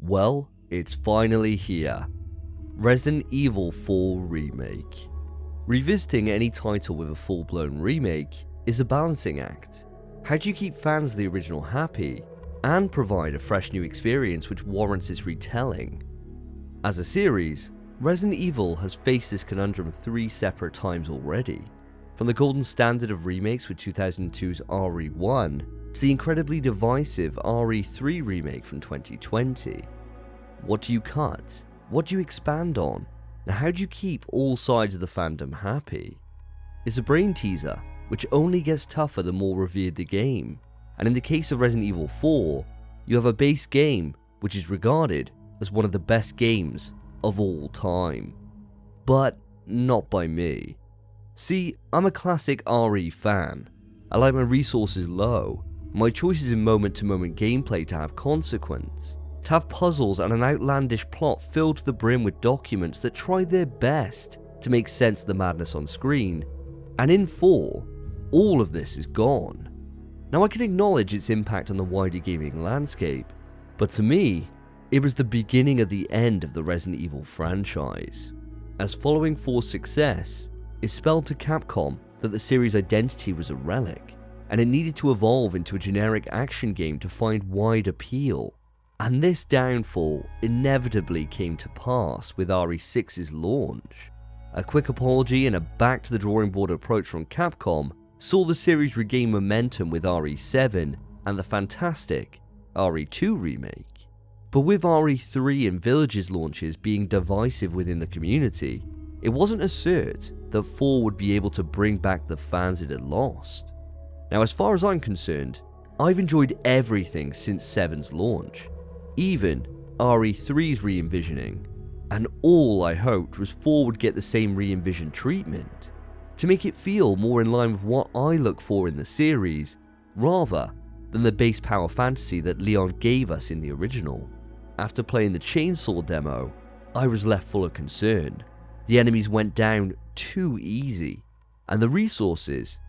Well, it's finally here. Resident Evil 4 Remake. Revisiting any title with a full-blown remake is a balancing act. How do you keep fans of the original happy and provide a fresh new experience which warrants its retelling? As a series, Resident Evil has faced this conundrum 3 separate times already, from the golden standard of remakes with 2002's RE1 to the incredibly divisive RE3 remake from 2020. What do you cut? What do you expand on? And how do you keep all sides of the fandom happy? It's a brain teaser, which only gets tougher the more revered the game, and in the case of Resident Evil 4, you have a base game which is regarded as one of the best games of all time. But not by me. See, I'm a classic RE fan. I like my resources low, my choices in moment-to-moment gameplay to have consequence, to have puzzles and an outlandish plot filled to the brim with documents that try their best to make sense of the madness on screen, and in 4, all of this is gone. Now I can acknowledge its impact on the wider gaming landscape, but to me, it was the beginning of the end of the Resident Evil franchise, as following 4's success, it spelled to Capcom that the series' identity was a relic, and it needed to evolve into a generic action game to find wide appeal. And this downfall inevitably came to pass with RE6's launch. A quick apology and a back to the drawing board approach from Capcom saw the series regain momentum with RE7 and the fantastic RE2 remake. But with RE3 and Village's launches being divisive within the community, it wasn't a cert that 4 would be able to bring back the fans it had lost. Now as far as I'm concerned, I've enjoyed everything since 7's launch, even RE3's re-envisioning, and all I hoped was 4 would get the same re-envisioned treatment, to make it feel more in line with what I look for in the series, rather than the base power fantasy that Leon gave us in the original. After playing the chainsaw demo, I was left full of concern. The enemies went down too easy, and the resources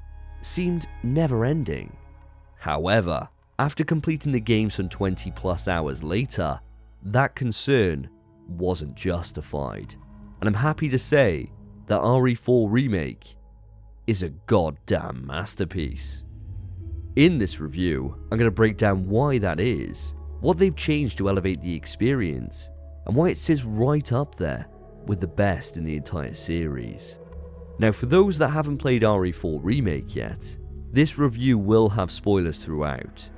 seemed never-ending. However, after completing the game some 20 plus hours later, that concern wasn't justified, and I'm happy to say that RE4 Remake is a goddamn masterpiece. In this review, I'm going to break down why that is, what they've changed to elevate the experience, and why it sits right up there with the best in the entire series. Now for those that haven't played RE4 Remake yet, this review will have spoilers throughout.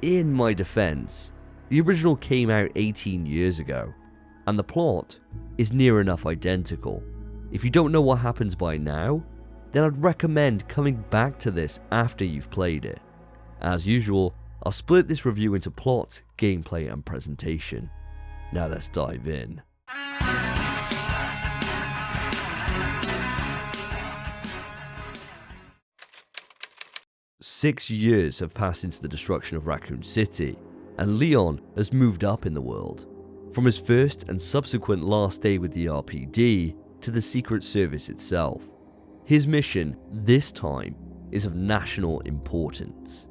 In my defense, the original came out 18 years ago, and the plot is near enough identical. If you don't know what happens by now, then I'd recommend coming back to this after you've played it. As usual, I'll split this review into plot, gameplay and presentation. Now let's dive in. Six years have passed since the destruction of Raccoon City, and Leon has moved up in the world. From his first and subsequent last day with the RPD to the Secret Service itself. His mission, this time, is of national importance.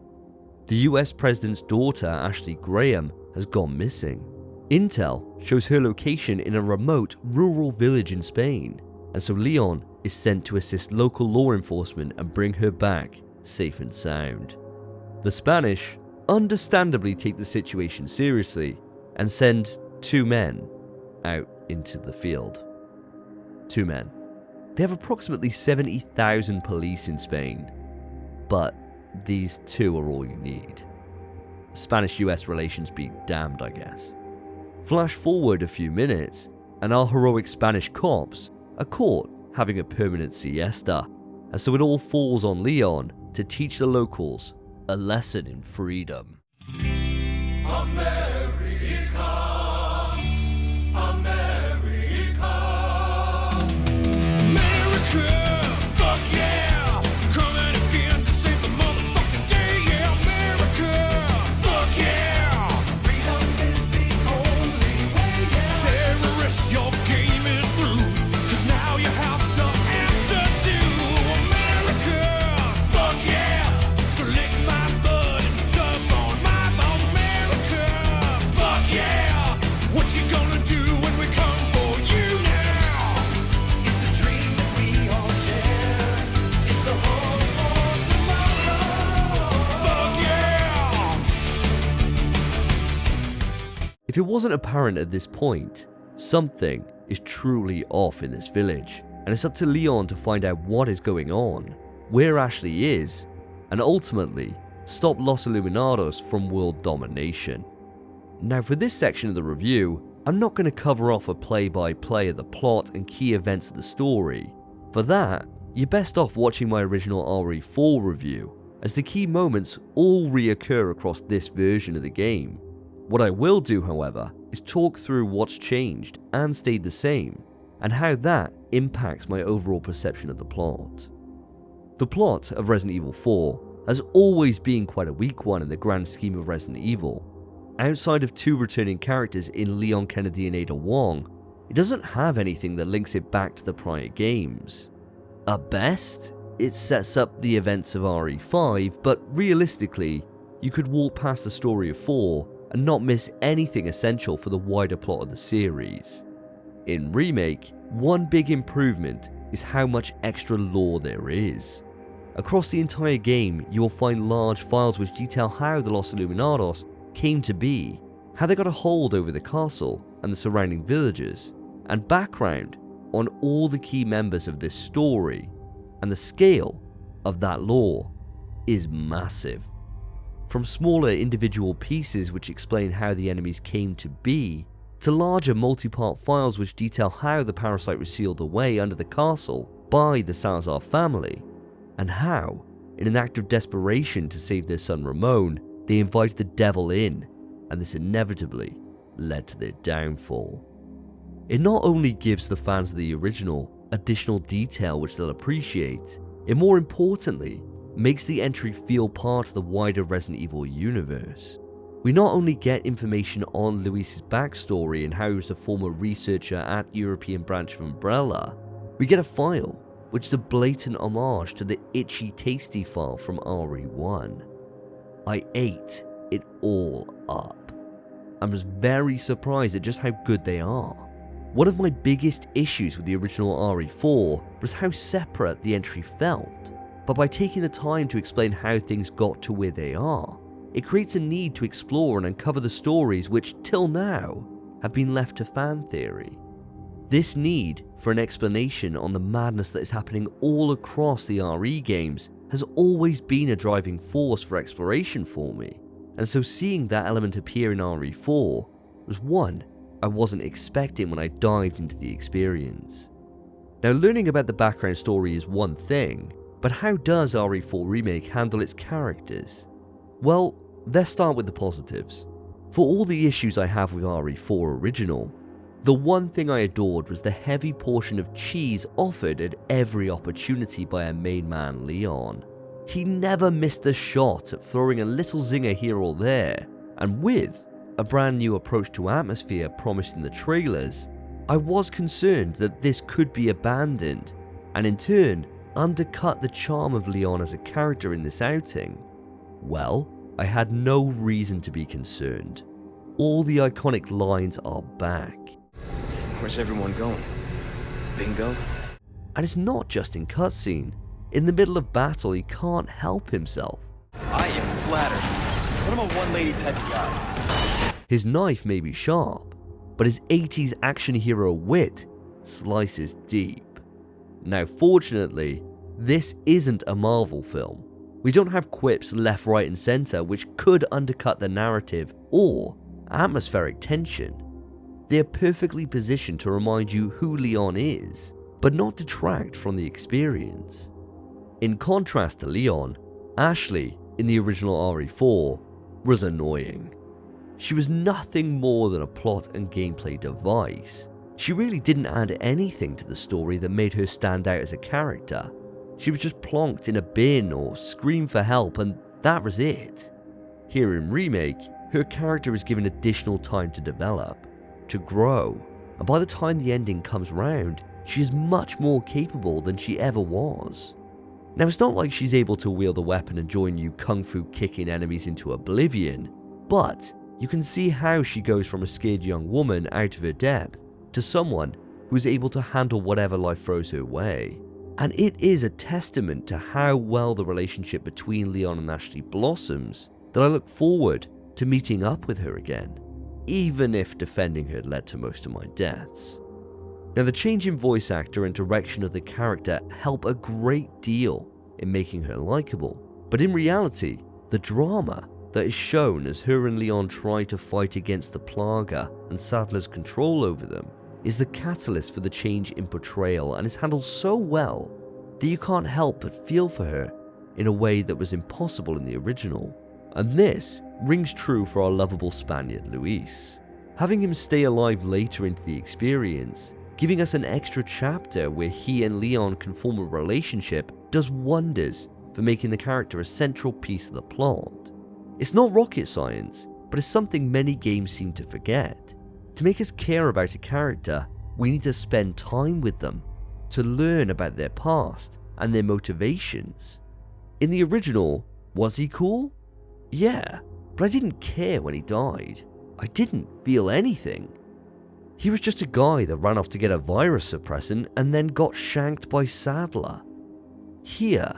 The US President's daughter, Ashley Graham, has gone missing. Intel shows her location in a remote rural village in Spain, and so Leon is sent to assist local law enforcement and bring her back safe and sound. The Spanish understandably take the situation seriously and send 2 men out into the field. 2 men. They have approximately 70,000 police in Spain, but these 2 are all you need. Spanish-US relations be damned, I guess. Flash forward a few minutes, and our heroic Spanish cops are caught having a permanent siesta, and so it all falls on Leon to teach the locals a lesson in freedom. America, America, America, fuck yeah, coming again to save the motherfucking day, yeah, America, fuck yeah, freedom is the only way, yeah, terrorists, your game is through, 'cause now you have to answer to America, fuck yeah, so lick my butt and suck on my balls, America. If it wasn't apparent at this point, something is truly off in this village, and it's up to Leon to find out what is going on, where Ashley is, and ultimately stop Los Illuminados from world domination. Now for this section of the review, I'm not going to cover off a play-by-play of the plot and key events of the story. For that, you're best off watching my original RE4 review, as the key moments all reoccur across this version of the game. What I will do, however, is talk through what's changed and stayed the same, and how that impacts my overall perception of the plot. The plot of Resident Evil 4 has always been quite a weak one in the grand scheme of Resident Evil. Outside of two returning characters in Leon Kennedy and Ada Wong, it doesn't have anything that links it back to the prior games. At best, it sets up the events of RE5, but realistically, you could walk past the story of 4 and not miss anything essential for the wider plot of the series. In Remake, one big improvement is how much extra lore there is. Across the entire game, you will find large files which detail how the Los Illuminados came to be, how they got a hold over the castle and the surrounding villages, and background on all the key members of this story, and the scale of that lore is massive. From smaller individual pieces which explain how the enemies came to be, to larger multi-part files which detail how the parasite was sealed away under the castle by the Salazar family, and how, in an act of desperation to save their son Ramon, they invited the devil in, and this inevitably led to their downfall. It not only gives the fans of the original additional detail which they'll appreciate, it more importantly makes the entry feel part of the wider Resident Evil universe. We not only get information on Luis's backstory and how he was a former researcher at European branch of Umbrella, we get a file which is a blatant homage to the Itchy Tasty file from RE1. I ate it all up. I was very surprised at just how good they are. One of my biggest issues with the original RE4 was how separate the entry felt, but by taking the time to explain how things got to where they are, it creates a need to explore and uncover the stories which, till now, have been left to fan theory. This need for an explanation on the madness that is happening all across the RE games has always been a driving force for exploration for me, and so seeing that element appear in RE4 was one I wasn't expecting when I dived into the experience. Now, learning about the background story is one thing, but how does RE4 Remake handle its characters? Well, let's start with the positives. For all the issues I have with RE4 Original, the one thing I adored was the heavy portion of cheese offered at every opportunity by our main man Leon. He never missed a shot at throwing a little zinger here or there, and with a brand new approach to atmosphere promised in the trailers, I was concerned that this could be abandoned, and in turn undercut the charm of Leon as a character in this outing. Well, I had no reason to be concerned. All the iconic lines are back. Where's everyone going? Bingo? And it's not just in cutscene. In the middle of battle, he can't help himself. I am flattered, but I'm a one-lady type of guy. His knife may be sharp, but his 80s action hero wit slices deep. Now, fortunately, this isn't a Marvel film. We don't have quips left, right, and center which could undercut the narrative or atmospheric tension. They are perfectly positioned to remind you who Leon is, but not detract from the experience. In contrast to Leon, Ashley in the original RE4 was annoying. She was nothing more than a plot and gameplay device. She really didn't add anything to the story that made her stand out as a character. She was just plonked in a bin or screamed for help, and that was it. Here in Remake, her character is given additional time to develop, to grow, and by the time the ending comes round, she is much more capable than she ever was. Now, it's not like she's able to wield a weapon and join you kung fu kicking enemies into oblivion, but you can see how she goes from a scared young woman out of her depth to someone who is able to handle whatever life throws her way. And it is a testament to how well the relationship between Leon and Ashley blossoms that I look forward to meeting up with her again. even if defending her led to most of my deaths. Now, the change in voice actor and direction of the character help a great deal in making her likable, but in reality, the drama that is shown as her and Leon try to fight against the Plaga and Sadler's control over them is the catalyst for the change in portrayal, and is handled so well that you can't help but feel for her in a way that was impossible in the original. And this rings true for our lovable Spaniard Luis. Having him stay alive later into the experience, giving us an extra chapter where he and Leon can form a relationship, does wonders for making the character a central piece of the plot. It's not rocket science, but it's something many games seem to forget. To make us care about a character, we need to spend time with them, to learn about their past and their motivations. In the original, was he cool? Yeah, but I didn't care when he died. I didn't feel anything. He was just a guy that ran off to get a virus suppressant and then got shanked by Sadler. Here,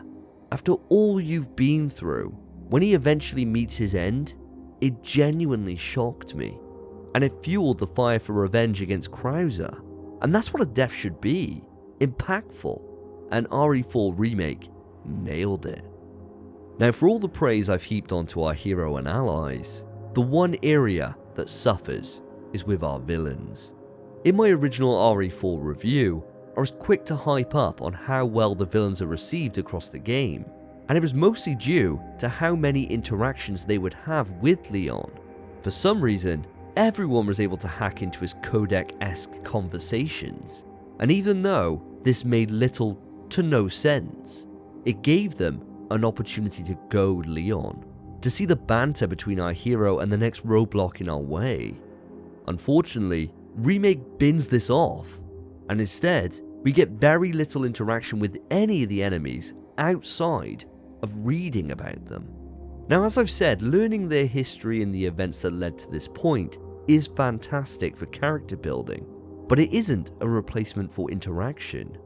after all you've been through, when he eventually meets his end, it genuinely shocked me, and it fueled the fire for revenge against Krauser. And that's what a death should be, impactful, and RE4 Remake nailed it. Now, for all the praise I've heaped onto our hero and allies, the one area that suffers is with our villains. In my original RE4 review, I was quick to hype up on how well the villains are received across the game, and it was mostly due to how many interactions they would have with Leon. For some reason, everyone was able to hack into his codec-esque conversations, and even though this made little to no sense, it gave them an opportunity to goad Leon, to see the banter between our hero and the next roadblock in our way. Unfortunately, Remake bins this off, and instead, we get very little interaction with any of the enemies outside of reading about them. Now, as I've said, learning their history and the events that led to this point is fantastic for character building, but it isn't a replacement for interaction.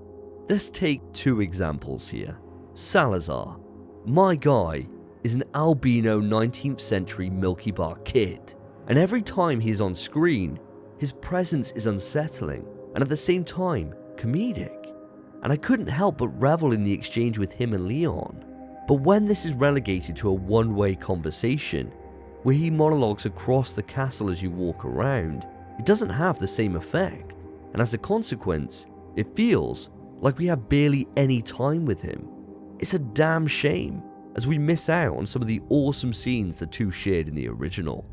Let's take two examples here. Salazar. My guy is an albino 19th century Milky Bar kid, and every time he's on screen, his presence is unsettling and at the same time comedic, and I couldn't help but revel in the exchange with him and Leon. But when this is relegated to a one-way conversation, where he monologues across the castle as you walk around, it doesn't have the same effect, and as a consequence, it feels like we have barely any time with him. It's a damn shame, as we miss out on some of the awesome scenes the two shared in the original.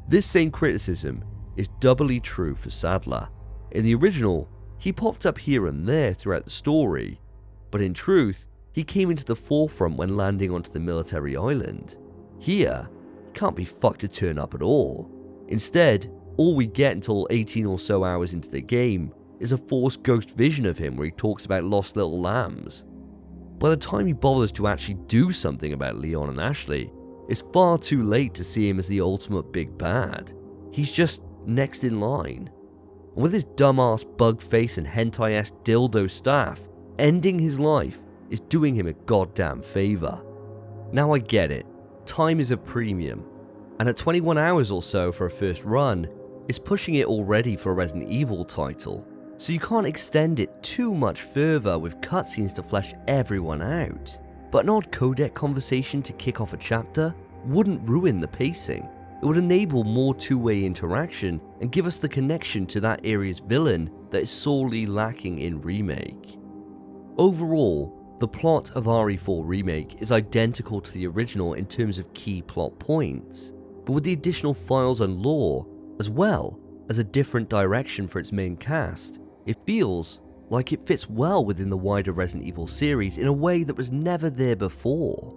This same criticism is doubly true for Sadler. In the original, he popped up here and there throughout the story, but in truth, he came into the forefront when landing onto the military island. Here, he can't be fucked to turn up at all. Instead, all we get until 18 or so hours into the game is a forced ghost vision of him where he talks about lost little lambs. By the time he bothers to actually do something about Leon and Ashley, it's far too late to see him as the ultimate big bad. He's just next in line. And with his dumbass bug face and hentai-esque dildo staff, ending his life is doing him a goddamn favor. Now I get it, time is a premium, and at 21 hours or so for a first run, it's pushing it already for a Resident Evil title, so you can't extend it too much further with cutscenes to flesh everyone out. But an odd codec conversation to kick off a chapter wouldn't ruin the pacing. It would enable more two-way interaction and give us the connection to that area's villain that is sorely lacking in Remake. Overall, the plot of RE4 Remake is identical to the original in terms of key plot points, but with the additional files and lore, as well as a different direction for its main cast, it feels like it fits well within the wider Resident Evil series in a way that was never there before.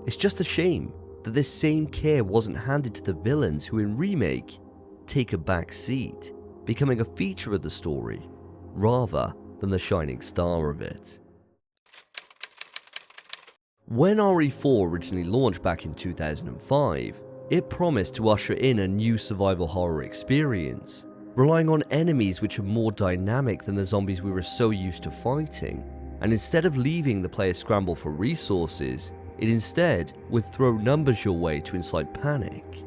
It's just a shame that this same care wasn't handed to the villains who in Remake take a back seat, becoming a feature of the story rather than the shining star of it. When RE4 originally launched back in 2005, it promised to usher in a new survival horror experience, relying on enemies which are more dynamic than the zombies we were so used to fighting, and instead of leaving the player scramble for resources, it instead would throw numbers your way to incite panic.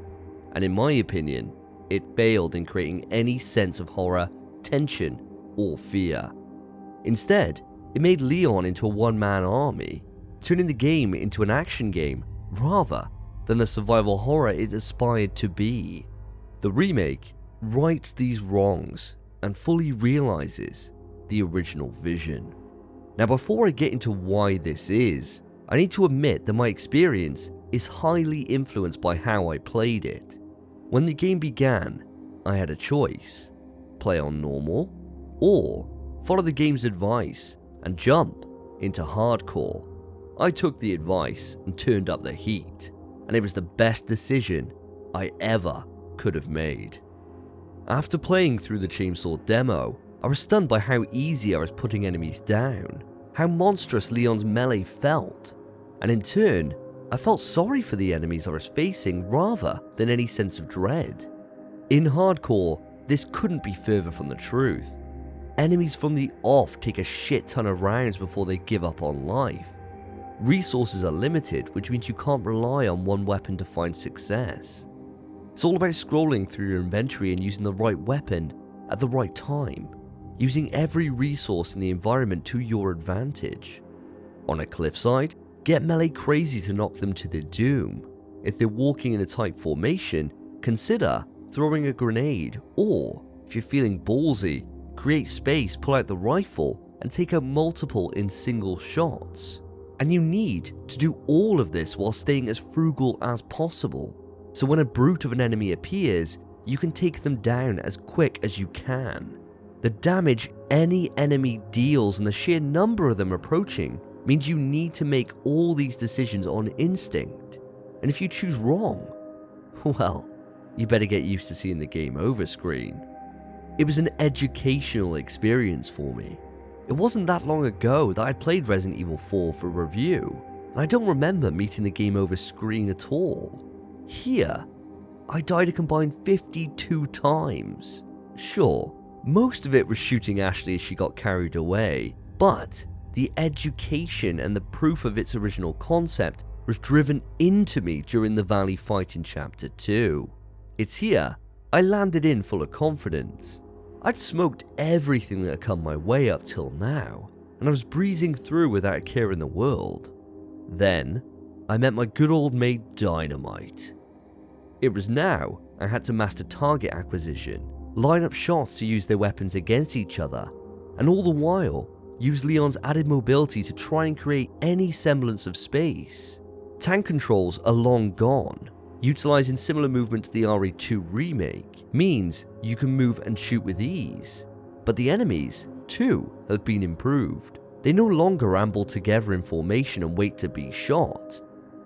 And in my opinion, it failed in creating any sense of horror, tension, or fear. Instead, it made Leon into a one-man army, turning the game into an action game rather than the survival horror it aspired to be. The remake rights these wrongs and fully realizes the original vision. Now, before I get into why this is, I need to admit that my experience is highly influenced by how I played it. When the game began, I had a choice: play on normal, or follow the game's advice and jump into hardcore. I took the advice and turned up the heat, and it was the best decision I ever could have made. After playing through the chainsaw demo, I was stunned by how easy I was putting enemies down, how monstrous Leon's melee felt, and in turn, I felt sorry for the enemies I was facing rather than any sense of dread. In hardcore, this couldn't be further from the truth. Enemies from the off take a shit ton of rounds before they give up on life. Resources are limited, which means you can't rely on one weapon to find success. It's all about scrolling through your inventory and using the right weapon at the right time, using every resource in the environment to your advantage. On a cliffside, get melee crazy to knock them to their doom. If they're walking in a tight formation, consider throwing a grenade, or if you're feeling ballsy, create space, pull out the rifle, and take out multiple in single shots. And you need to do all of this while staying as frugal as possible, so when a brute of an enemy appears, you can take them down as quick as you can. The damage any enemy deals and the sheer number of them approaching means you need to make all these decisions on instinct, and if you choose wrong, well, you better get used to seeing the game over screen. It was an educational experience for me. It wasn't that long ago that I played Resident Evil 4 for review, and I don't remember meeting the game over screen at all. Here, I died a combined 52 times. Sure, most of it was shooting Ashley as she got carried away, but the education and the proof of its original concept was driven into me during the Valley fight in Chapter 2. It's here I landed in full of confidence. I'd smoked everything that had come my way up till now, and I was breezing through without a care in the world. Then, I met my good old mate Dynamite. It was now I had to master target acquisition, line up shots to use their weapons against each other, and all the while, use Leon's added mobility to try and create any semblance of space. Tank controls are long gone. Utilizing similar movement to the RE2 remake means you can move and shoot with ease, but the enemies, too, have been improved. They no longer amble together in formation and wait to be shot.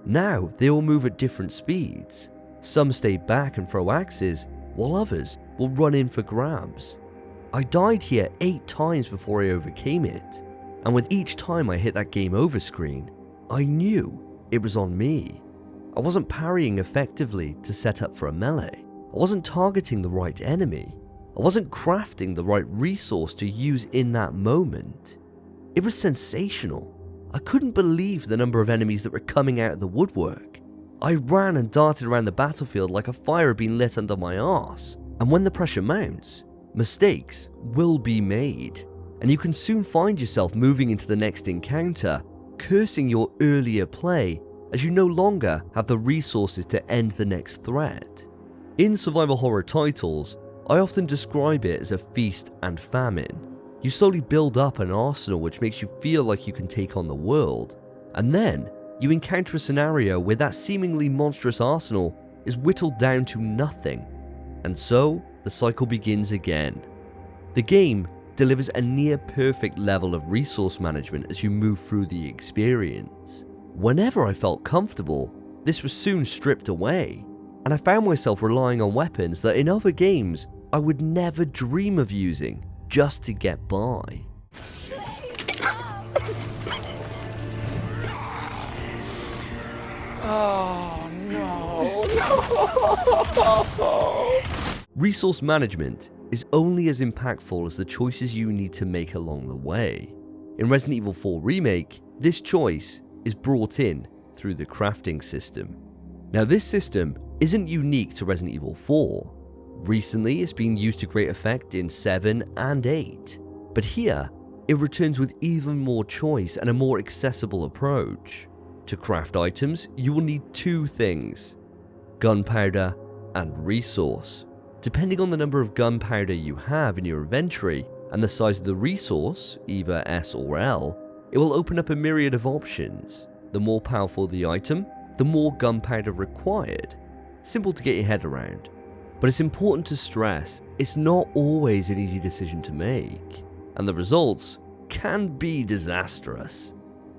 Now they all move at different speeds. Some stay back and throw axes, while others will run in for grabs. I died here 8 times before I overcame it, and with each time I hit that game over screen, I knew it was on me. I wasn't parrying effectively to set up for a melee. I wasn't targeting the right enemy. I wasn't crafting the right resource to use in that moment. It was sensational. I couldn't believe the number of enemies that were coming out of the woodwork. I ran and darted around the battlefield like a fire had been lit under my arse. And when the pressure mounts, mistakes will be made. And you can soon find yourself moving into the next encounter, cursing your earlier play as you no longer have the resources to end the next threat. In survival horror titles, I often describe it as a feast and famine. You slowly build up an arsenal which makes you feel like you can take on the world, and then you encounter a scenario where that seemingly monstrous arsenal is whittled down to nothing, and so the cycle begins again. The game delivers a near perfect level of resource management as you move through the experience. Whenever I felt comfortable, this was soon stripped away, and I found myself relying on weapons that in other games I would never dream of using just to get by. Oh no! Resource management is only as impactful as the choices you need to make along the way. In Resident Evil 4 Remake, this choice is brought in through the crafting system. Now, this system isn't unique to Resident Evil 4. Recently, it's been used to great effect in 7 and 8, but here, it returns with even more choice and a more accessible approach. To craft items, you will need 2 things: gunpowder and resource. Depending on the number of gunpowder you have in your inventory and the size of the resource, either S or L, it will open up a myriad of options. The more powerful the item, the more gunpowder required. Simple to get your head around. But it's important to stress, it's not always an easy decision to make, and the results can be disastrous.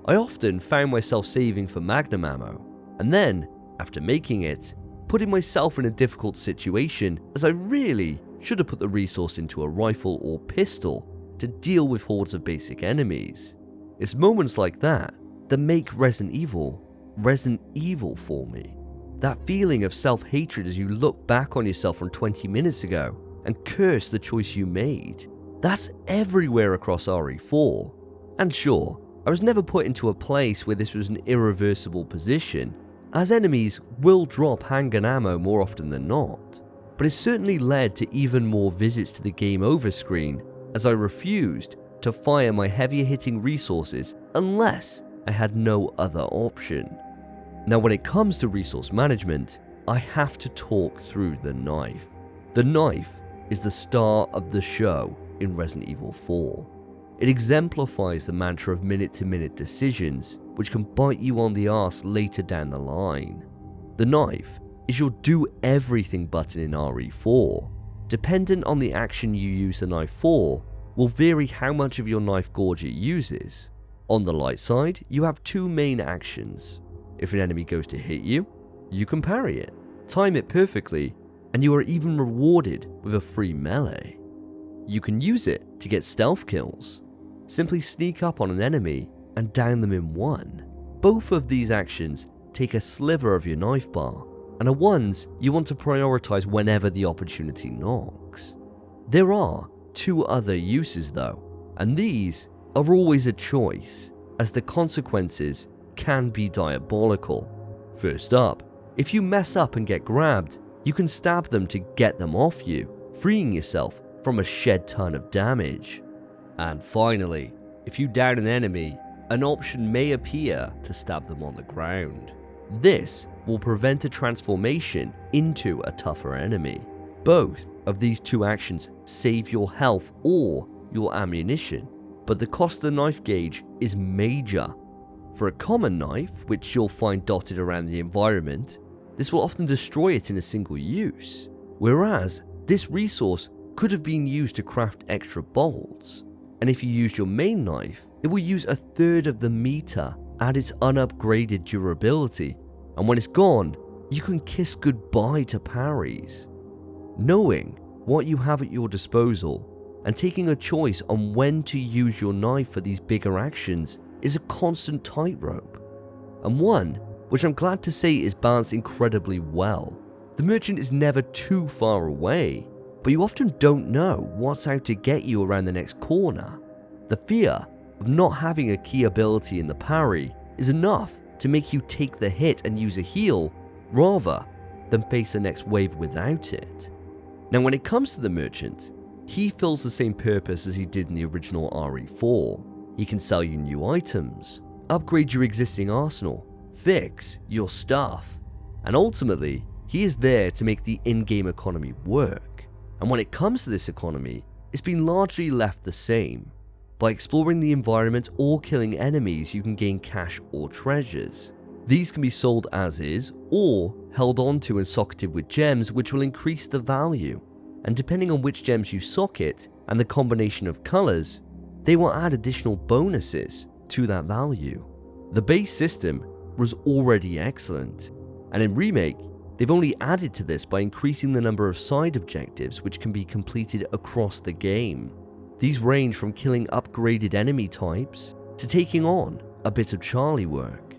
I often found myself saving for magnum ammo, and then, after making it, putting myself in a difficult situation as I really should have put the resource into a rifle or pistol to deal with hordes of basic enemies. It's moments like that that make Resident Evil for me. That feeling of self-hatred as you look back on yourself from 20 minutes ago and curse the choice you made. That's everywhere across RE4. And sure, I was never put into a place where this was an irreversible position, as enemies will drop handgun ammo more often than not, but it certainly led to even more visits to the game over screen as I refused to fire my heavier hitting resources unless I had no other option. Now when it comes to resource management, I have to talk through the knife. The knife is the star of the show in Resident Evil 4. It exemplifies the mantra of minute-to-minute decisions, which can bite you on the arse later down the line. The knife is your do-everything button in RE4. Dependent on the action you use the knife for, will vary how much of your knife gauge it uses. On the light side, you have 2 main actions. If an enemy goes to hit you, you can parry it, time it perfectly, and you are even rewarded with a free melee. You can use it to get stealth kills. Simply sneak up on an enemy and down them in one. Both of these actions take a sliver of your knife bar, and are ones you want to prioritize whenever the opportunity knocks. There are 2 other uses though, and these are always a choice, as the consequences can be diabolical. First up, if you mess up and get grabbed, you can stab them to get them off you, freeing yourself from a shed ton of damage. And finally, if you down an enemy, an option may appear to stab them on the ground. This will prevent a transformation into a tougher enemy. Both of these 2 actions save your health or your ammunition, but the cost of the knife gauge is major. For a common knife, which you'll find dotted around the environment, this will often destroy it in a single use, whereas this resource could have been used to craft extra bolts, and if you use your main knife, it will use 1/3 of the meter at its unupgraded durability, and when it's gone, you can kiss goodbye to parries. Knowing what you have at your disposal and taking a choice on when to use your knife for these bigger actions is a constant tightrope, and one which I'm glad to say is balanced incredibly well. The merchant is never too far away, but you often don't know what's out to get you around the next corner. The fear of not having a key ability in the parry is enough to make you take the hit and use a heal rather than face the next wave without it. Now when it comes to the merchant, he fills the same purpose as he did in the original RE4. He can sell you new items, upgrade your existing arsenal, fix your stuff, and ultimately, he is there to make the in-game economy work. And when it comes to this economy, it's been largely left the same. By exploring the environment or killing enemies, you can gain cash or treasures. These can be sold as is, or held onto and socketed with gems which will increase the value. And depending on which gems you socket and the combination of colours, they will add additional bonuses to that value. The base system was already excellent, and in Remake, they've only added to this by increasing the number of side objectives which can be completed across the game. These range from killing upgraded enemy types to taking on a bit of Charlie work.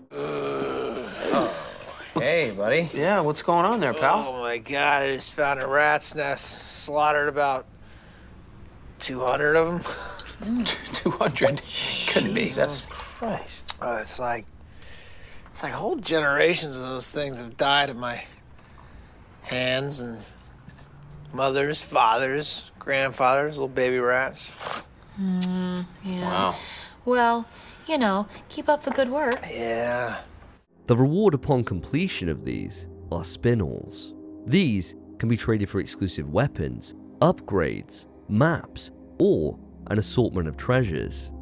Hey, buddy. Yeah, what's going on there, pal? Oh my god, I just found a rat's nest, slaughtered about 200 of them. 200? Couldn't be. That's Christ. It's like whole generations of those things have died at my hands, and Mothers, fathers, grandfathers, little baby rats. Yeah. Wow. Well, you know, keep up the good work. Yeah. The reward upon completion of these are spin-alls. These can be traded for exclusive weapons, upgrades, maps, or an assortment of treasures.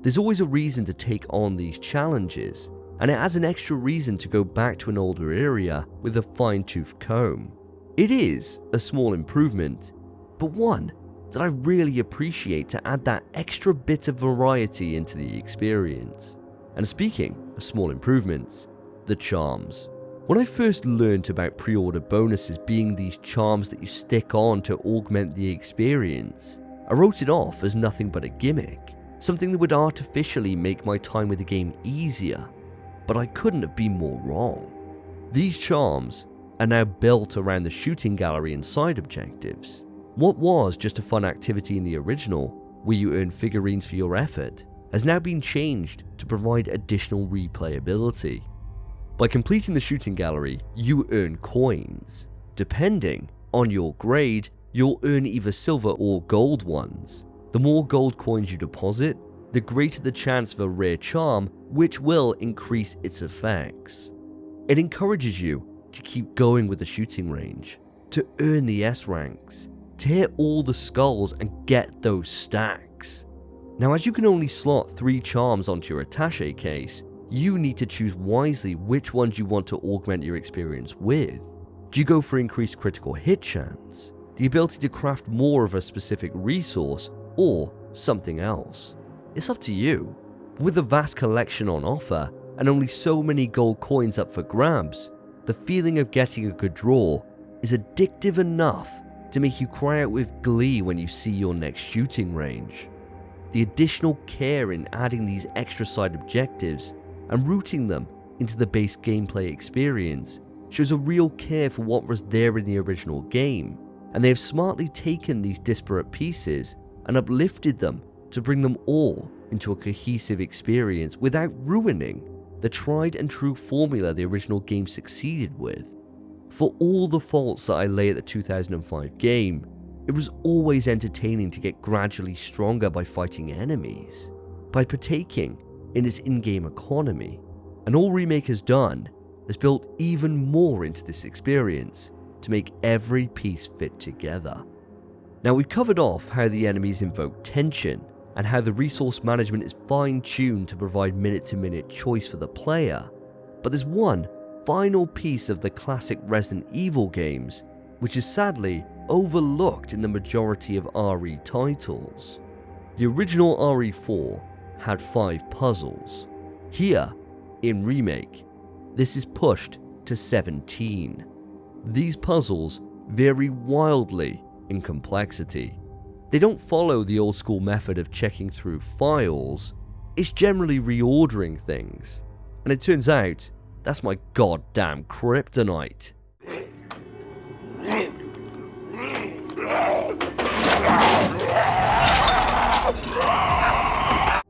There's always a reason to take on these challenges, and it adds an extra reason to go back to an older area with a fine-tooth comb. It is a small improvement, but one that I really appreciate to add that extra bit of variety into the experience. And speaking of small improvements, the charms. When I first learned about pre-order bonuses being these charms that you stick on to augment the experience, I wrote it off as nothing but a gimmick, something that would artificially make my time with the game easier, but I couldn't have been more wrong. These charms are now built around the shooting gallery and side objectives. What was just a fun activity in the original, where you earn figurines for your effort, has now been changed to provide additional replayability. By completing the shooting gallery, you earn coins. Depending on your grade, you'll earn either silver or gold ones. The more gold coins you deposit, the greater the chance of a rare charm, which will increase its effects. It encourages you to keep going with the shooting range, to earn the S ranks, to hit all the skulls and get those stacks. Now, as you can only slot 3 charms onto your attaché case, you need to choose wisely which ones you want to augment your experience with. Do you go for increased critical hit chance, the ability to craft more of a specific resource, or something else? It's up to you. With a vast collection on offer and only so many gold coins up for grabs, the feeling of getting a good draw is addictive enough to make you cry out with glee when you see your next shooting range. The additional care in adding these extra side objectives and rooting them into the base gameplay experience shows a real care for what was there in the original game, and they have smartly taken these disparate pieces and uplifted them to bring them all into a cohesive experience without ruining the tried and true formula the original game succeeded with. For all the faults that I lay at the 2005 game, it was always entertaining to get gradually stronger by fighting enemies, by partaking in its in-game economy, and all Remake has done is built even more into this experience to make every piece fit together. Now, we've covered off how the enemies invoke tension and how the resource management is fine-tuned to provide minute-to-minute choice for the player, but there's one final piece of the classic Resident Evil games which is sadly overlooked in the majority of RE titles. The original RE4 had 5 puzzles. Here, in Remake, this is pushed to 17. These puzzles vary wildly in complexity. They don't follow the old school method of checking through files, it's generally reordering things. And it turns out, that's my goddamn kryptonite.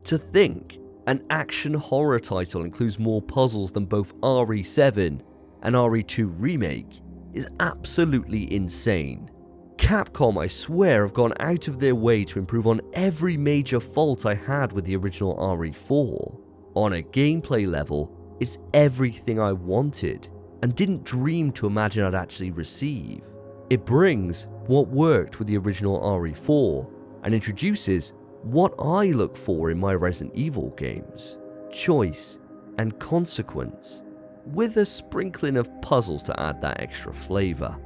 To think an action horror title includes more puzzles than both RE7 and RE2 Remake is absolutely insane. Capcom, I swear, have gone out of their way to improve on every major fault I had with the original RE4. On a gameplay level, it's everything I wanted and didn't dream to imagine I'd actually receive. It brings what worked with the original RE4 and introduces what I look for in my Resident Evil games: choice and consequence, with a sprinkling of puzzles to add that extra flavor.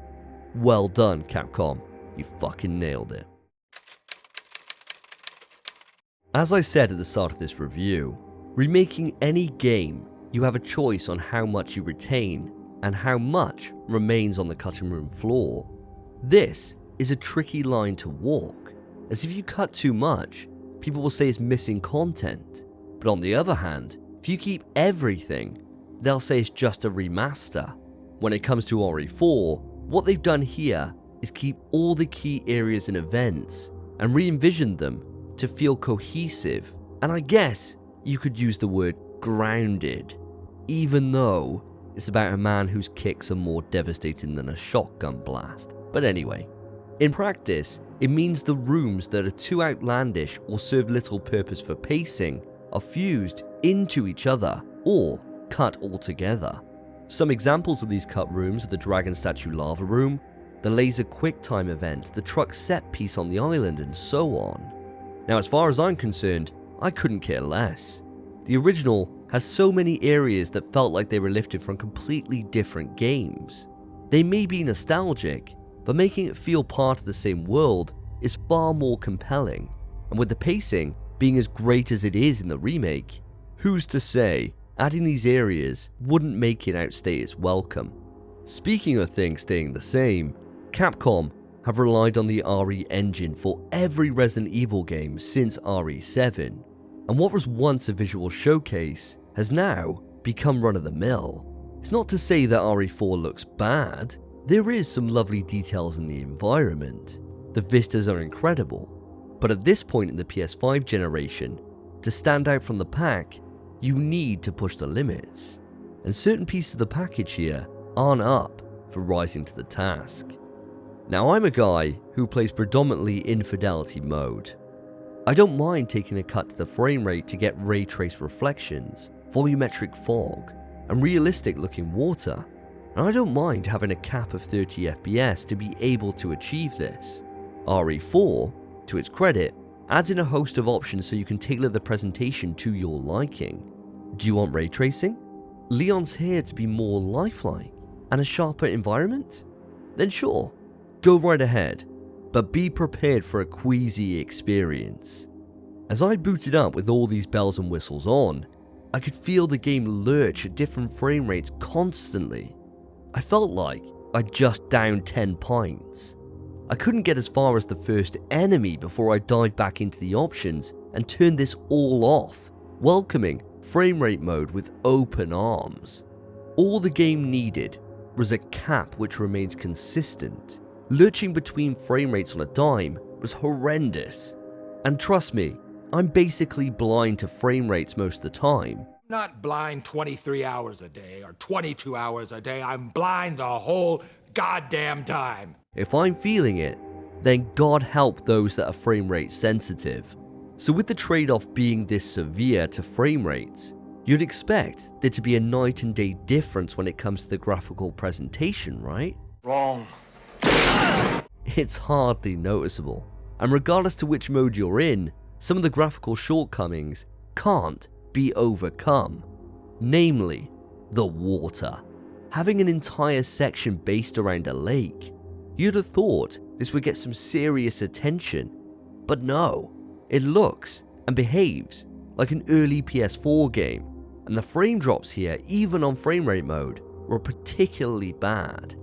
Well done, Capcom, you fucking nailed it. As I said at the start of this review, remaking any game, you have a choice on how much you retain and how much remains on the cutting room floor. This is a tricky line to walk, as if you cut too much, people will say it's missing content. But on the other hand, if you keep everything, they'll say it's just a remaster. When it comes to RE4, what they've done here is keep all the key areas and events and re-envision them to feel cohesive, and I guess you could use the word grounded, even though it's about a man whose kicks are more devastating than a shotgun blast. But anyway, In practice, it means the rooms that are too outlandish or serve little purpose for pacing are fused into each other or cut altogether. Some examples of these cut rooms are the Dragon Statue Lava Room, the Laser QuickTime event, the truck set piece on the island, and so on. Now, as far as I'm concerned, I couldn't care less. The original has so many areas that felt like they were lifted from completely different games. They may be nostalgic, but making it feel part of the same world is far more compelling, and with the pacing being as great as it is in the remake, who's to say adding these areas wouldn't make it outstay its welcome? Speaking of things staying the same, Capcom have relied on the RE engine for every Resident Evil game since RE7, and what was once a visual showcase has now become run-of-the-mill. It's not to say that RE4 looks bad. There is some lovely details in the environment. The vistas are incredible, but at this point in the PS5 generation, to stand out from the pack, you need to push the limits, and certain pieces of the package here aren't up for rising to the task. Now, I'm a guy who plays predominantly in fidelity mode. I don't mind taking a cut to the frame rate to get ray trace reflections, volumetric fog, and realistic looking water, and I don't mind having a cap of 30 FPS to be able to achieve this. RE4, to its credit, adds in a host of options so you can tailor the presentation to your liking. Do you want ray tracing? Leon's hair to be more lifelike and a sharper environment? Then sure, go right ahead, but be prepared for a queasy experience. As I booted up with all these bells and whistles on, I could feel the game lurch at different frame rates constantly. I felt like I'd just downed 10 pints. I couldn't get as far as the first enemy before I dived back into the options and turned this all off, welcoming frame rate mode with open arms. All the game needed was a cap which remains consistent. Lurching between frame rates on a dime was horrendous. And trust me, I'm basically blind to frame rates most of the time. Not blind 23 hours a day or 22 hours a day. I'm blind the whole goddamn time. If I'm feeling it, then God help those that are frame rate sensitive. So with the trade-off being this severe to frame rates, you'd expect there to be a night and day difference when it comes to the graphical presentation, right? Wrong. It's hardly noticeable, and regardless to which mode you're in, some of the graphical shortcomings can't be overcome. Namely, the water. Having an entire section based around a lake, you'd have thought this would get some serious attention, but no, it looks and behaves like an early PS4 game, and the frame drops here, even on frame rate mode, were particularly bad.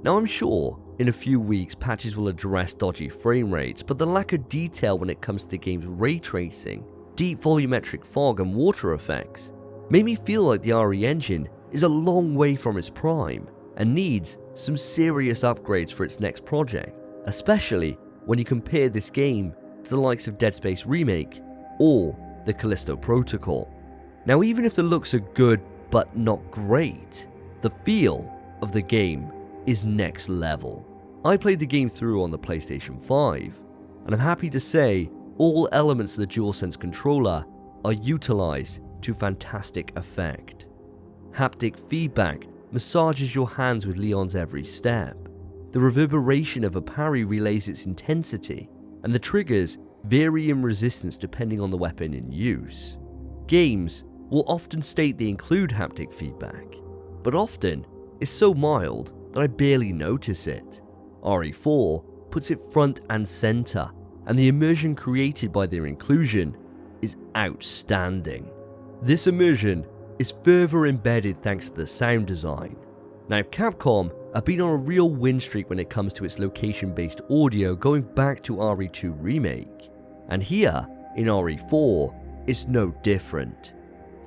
Now, I'm sure in a few weeks patches will address dodgy frame rates, but the lack of detail when it comes to the game's ray tracing, deep volumetric fog, and water effects made me feel like the RE engine is a long way from its prime and needs some serious upgrades for its next project, especially when you compare this game to the likes of Dead Space Remake or the Callisto Protocol. Now, even if the looks are good but not great, the feel of the game is next level. I played the game through on the PlayStation 5, and I'm happy to say all elements of the DualSense controller are utilized to fantastic effect. Haptic feedback massages your hands with Leon's every step. The reverberation of a parry relays its intensity, and the triggers vary in resistance depending on the weapon in use. Games will often state they include haptic feedback, but often it's so mild that I barely notice it. RE4 puts it front and center, and the immersion created by their inclusion is outstanding. This immersion is further embedded thanks to the sound design. Now, Capcom have been on a real win streak when it comes to its location-based audio going back to RE2 Remake, and here in RE4 it's no different.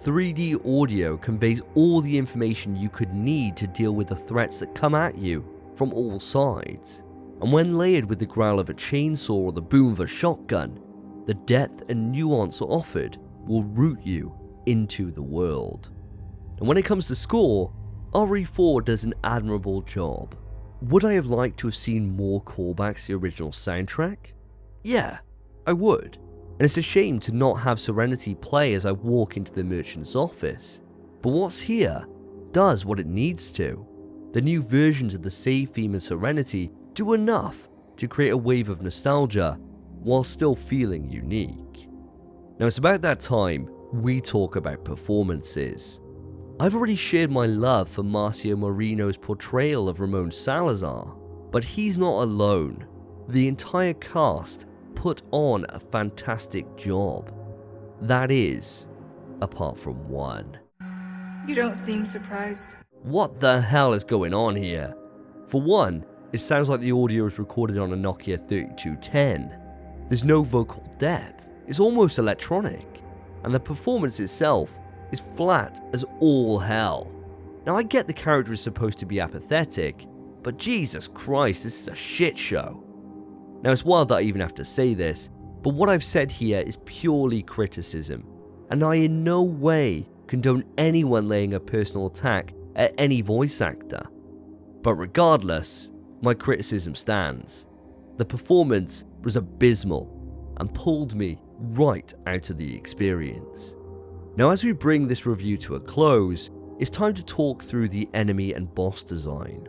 3D audio conveys all the information you could need to deal with the threats that come at you from all sides, and when layered with the growl of a chainsaw or the boom of a shotgun, the depth and nuance offered will root you into the world. And when it comes to score, RE4 does an admirable job. Would I have liked to have seen more callbacks to the original soundtrack? Yeah, I would. And it's a shame to not have Serenity play as I walk into the merchant's office. But what's here does what it needs to. The new versions of the save theme and Serenity do enough to create a wave of nostalgia while still feeling unique. Now it's about that time we talk about performances. I've already shared my love for Marcio Moreno's portrayal of Ramon Salazar, but he's not alone. The entire cast put on a fantastic job. That is, apart from one. You don't seem surprised. What the hell is going on here? For one, it sounds like the audio is recorded on a Nokia 3210. There's no vocal depth, it's almost electronic, and the performance itself is flat as all hell. Now I get the character is supposed to be apathetic, but Jesus Christ, this is a shit show. Now it's wild that I even have to say this, but what I've said here is purely criticism, and I in no way condone anyone laying a personal attack at any voice actor. But regardless, my criticism stands. The performance was abysmal and pulled me right out of the experience. Now as we bring this review to a close, it's time to talk through the enemy and boss design.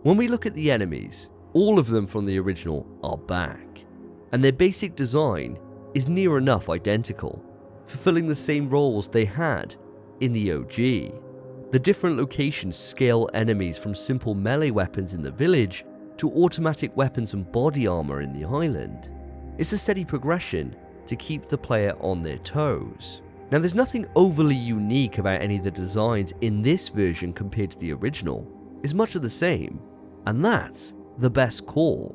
When we look at the enemies, all of them from the original are back, and their basic design is near enough identical, fulfilling the same roles they had in the OG. The different locations scale enemies from simple melee weapons in the village to automatic weapons and body armor in the island. It's a steady progression to keep the player on their toes. Now there's nothing overly unique about any of the designs in this version compared to the original. It's much of the same, and that's the best call,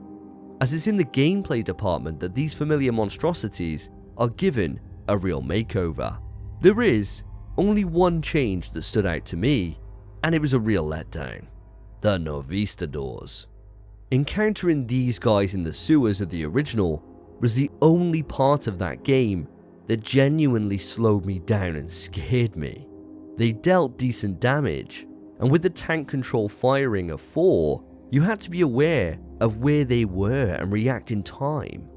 as it's in the gameplay department that these familiar monstrosities are given a real makeover. There is only one change that stood out to me, and it was a real letdown: the Novistadors. Encountering these guys in the sewers of the original was the only part of that game that genuinely slowed me down and scared me. They dealt decent damage, and with the tank control firing of 4, you had to be aware of where they were and react in time.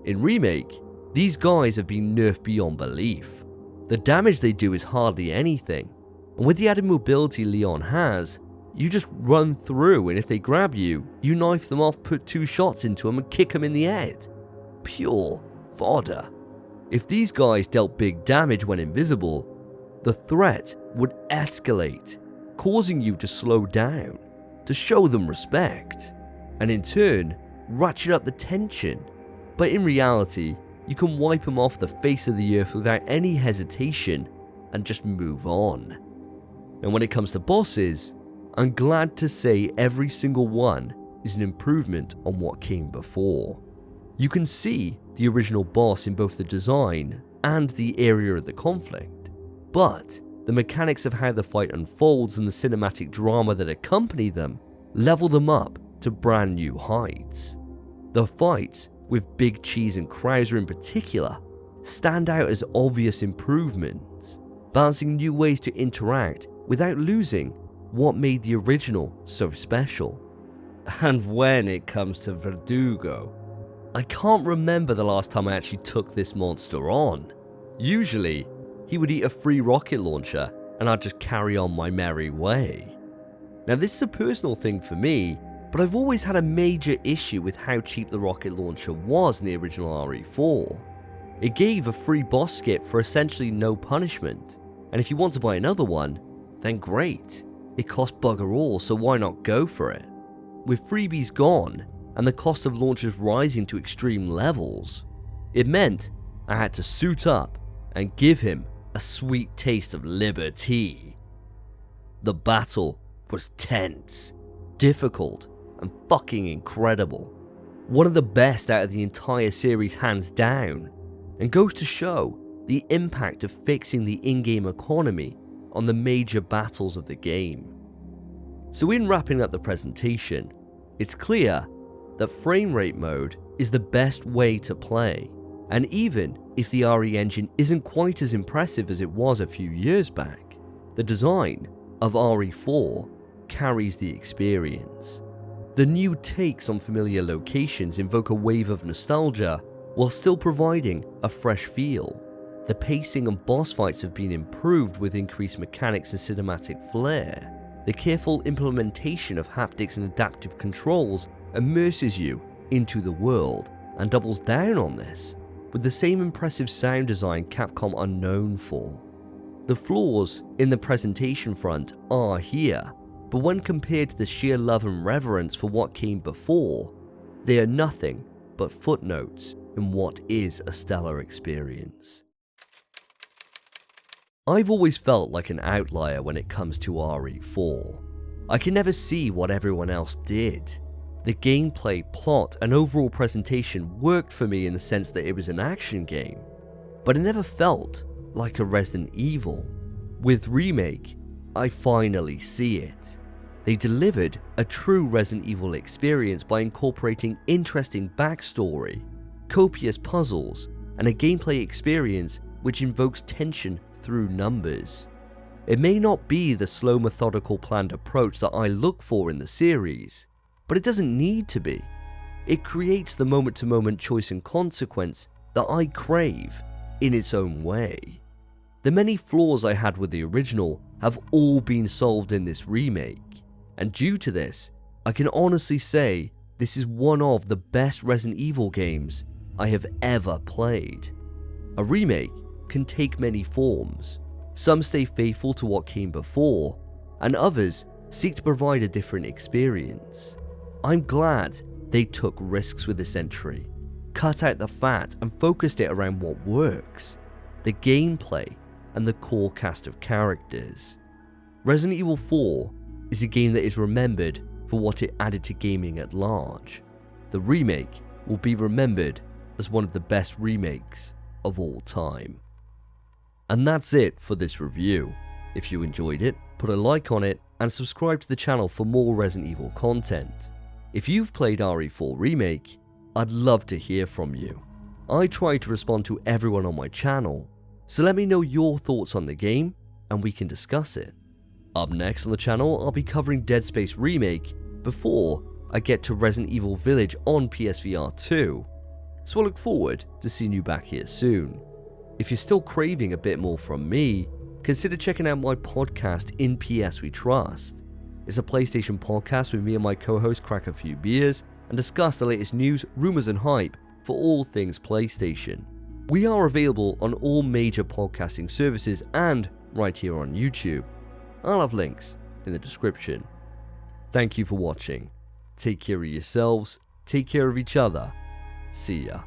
In Remake, these guys have been nerfed beyond belief. The damage they do is hardly anything, and with the added mobility Leon has, you just run through, and if they grab you, you knife them off, put 2 shots into them and kick them in the head. Pure fodder. If these guys dealt big damage when invisible, the threat would escalate, causing you to slow down, to show them respect, and in turn, ratchet up the tension. But in reality, you can wipe them off the face of the earth without any hesitation and just move on. And when it comes to bosses, I'm glad to say every single one is an improvement on what came before. You can see the original boss in both the design and the area of the conflict, but the mechanics of how the fight unfolds and the cinematic drama that accompany them level them up to brand new heights. The fights with Big Cheese and Krauser in particular stand out as obvious improvements, balancing new ways to interact without losing what made the original so special. And when it comes to Verdugo, I can't remember the last time I actually took this monster on. Usually, he would eat a free rocket launcher and I'd just carry on my merry way. Now this is a personal thing for me, but I've always had a major issue with how cheap the rocket launcher was in the original RE4. It gave a free boss skip for essentially no punishment, and if you want to buy another one, then great. It cost bugger all, so why not go for it? With freebies gone, and the cost of launchers rising to extreme levels, it meant I had to suit up and give him a sweet taste of liberty. The battle was tense, difficult, and fucking incredible. One of the best out of the entire series hands down, and goes to show the impact of fixing the in-game economy on the major battles of the game. So in wrapping up the presentation, it's clear that frame rate mode is the best way to play, and even if the RE engine isn't quite as impressive as it was a few years back, the design of RE4 carries the experience. The new takes on familiar locations invoke a wave of nostalgia while still providing a fresh feel. The pacing and boss fights have been improved with increased mechanics and cinematic flair. The careful implementation of haptics and adaptive controls immerses you into the world and doubles down on this with the same impressive sound design Capcom are known for. The flaws in the presentation front are here, but when compared to the sheer love and reverence for what came before, they are nothing but footnotes in what is a stellar experience. I've always felt like an outlier when it comes to RE4. I can never see what everyone else did. The gameplay, plot, and overall presentation worked for me in the sense that it was an action game, but it never felt like a Resident Evil. With Remake, I finally see it. They delivered a true Resident Evil experience by incorporating interesting backstory, copious puzzles, and a gameplay experience which invokes tension through numbers. It may not be the slow, methodical, planned approach that I look for in the series, but it doesn't need to be. It creates the moment-to-moment choice and consequence that I crave in its own way. The many flaws I had with the original have all been solved in this remake, and due to this, I can honestly say this is one of the best Resident Evil games I have ever played. A remake can take many forms. Some stay faithful to what came before, and others seek to provide a different experience. I'm glad they took risks with this entry, cut out the fat and focused it around what works, the gameplay and the core cast of characters. Resident Evil 4 is a game that is remembered for what it added to gaming at large. The remake will be remembered as one of the best remakes of all time. And that's it for this review. If you enjoyed it, put a like on it and subscribe to the channel for more Resident Evil content. If you've played RE4 Remake, I'd love to hear from you. I try to respond to everyone on my channel, so let me know your thoughts on the game and we can discuss it. Up next on the channel, I'll be covering Dead Space Remake before I get to Resident Evil Village on PSVR 2, so I look forward to seeing you back here soon. If you're still craving a bit more from me, consider checking out my podcast In PS We Trust. It's a PlayStation podcast where me and my co-host crack a few beers and discuss the latest news, rumours and hype for all things PlayStation. We are available on all major podcasting services and right here on YouTube. I'll have links in the description. Thank you for watching. Take care of yourselves, take care of each other. See ya.